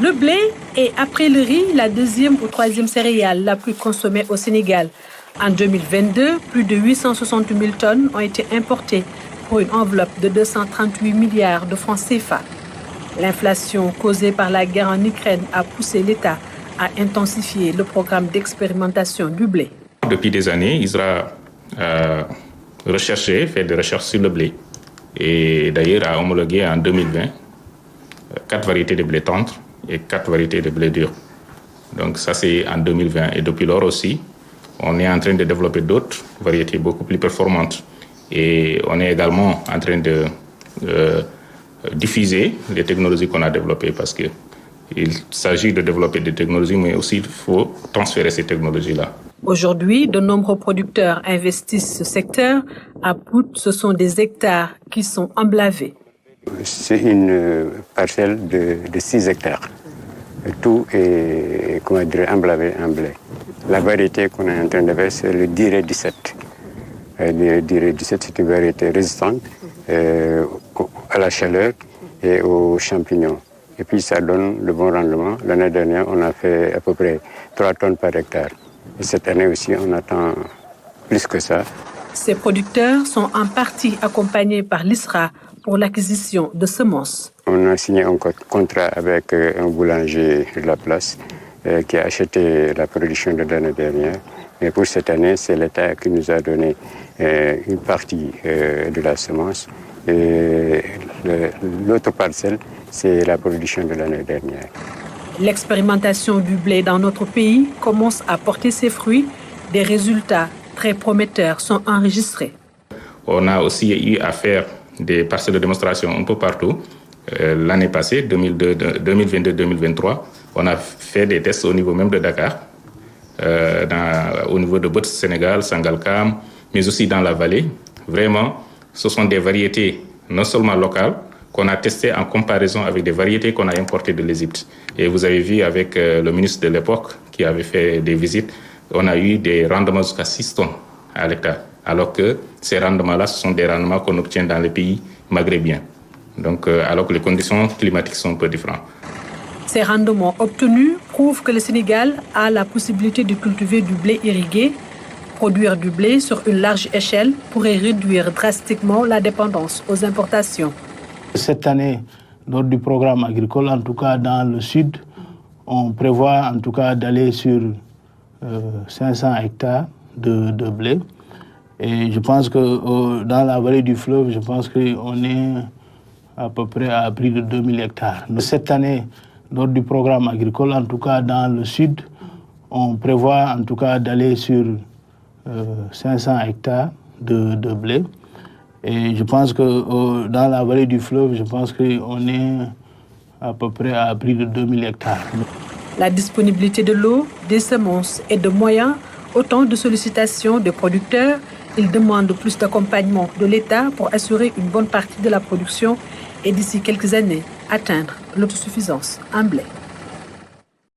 Le blé est, après le riz, la deuxième ou troisième céréale la plus consommée au Sénégal. En 2022, plus de 860 000 tonnes ont été importées pour une enveloppe de 238 milliards de francs CFA. L'inflation causée par la guerre en Ukraine a poussé l'État à intensifier le programme d'expérimentation du blé. Depuis des années, ISRA a fait des recherches sur le blé et d'ailleurs a homologué en 2020 4 variétés de blé tendre et 4 variétés de blé dur. Donc ça c'est en 2020 et depuis lors aussi, on est en train de développer d'autres variétés beaucoup plus performantes et on est également en train de diffuser les technologies qu'on a développées parce qu'il s'agit de développer des technologies mais aussi il faut transférer ces technologies-là. Aujourd'hui, de nombreux producteurs investissent ce secteur. À Pout, ce sont des hectares qui sont emblavés. C'est une parcelle de 6 hectares. Tout est emblavé en blé. La variété qu'on est en train de faire, c'est le Diré 17. Le Diré 17, c'est une variété résistante à la chaleur et aux champignons. Et puis ça donne le bon rendement. L'année dernière, on a fait à peu près 3 tonnes par hectare. Et cette année aussi, on attend plus que ça. Ces producteurs sont en partie accompagnés par l'ISRA pour l'acquisition de semences. On a signé un contrat avec un boulanger de la place qui a acheté la production de l'année dernière. Mais pour cette année, c'est l'État qui nous a donné une partie de la semence. Et l'autre parcelle, c'est la production de l'année dernière. L'expérimentation du blé dans notre pays commence à porter ses fruits. Des résultats très prometteurs sont enregistrés. On a aussi eu à faire des parcelles de démonstration un peu partout. L'année passée, 2022-2023, on a fait des tests au niveau même de Dakar, au niveau de Bot-Sénégal, Sangalkam, mais aussi dans la vallée. Vraiment, ce sont des variétés non seulement locales, qu'on a testées en comparaison avec des variétés qu'on a importées de l'Égypte. Et vous avez vu avec le ministre de l'époque qui avait fait des visites, on a eu des rendements jusqu'à 6 tonnes à l'hectare. Alors que ces rendements-là, ce sont des rendements qu'on obtient dans les pays maghrébiens. Donc, alors que les conditions climatiques sont un peu différentes. Ces rendements obtenus prouvent que le Sénégal a la possibilité de cultiver du blé irrigué. Produire du blé sur une large échelle pourrait réduire drastiquement la dépendance aux importations. Cette année, lors du programme agricole, en tout cas dans le sud, on prévoit en tout cas d'aller sur 500 hectares de blé. Et je pense que dans la vallée du fleuve, je pense qu'on est à peu près à plus de 2000 hectares. Cette année, lors du programme agricole, en tout cas dans le sud, on prévoit en tout cas d'aller sur 500 hectares de blé. Et je pense que dans la vallée du fleuve, je pense qu'on est à peu près à plus de 2000 hectares. La disponibilité de l'eau, des semences et de moyens, autant de sollicitations des producteurs. Ils demandent plus d'accompagnement de l'État pour assurer une bonne partie de la production et d'ici quelques années, atteindre l'autosuffisance en blé.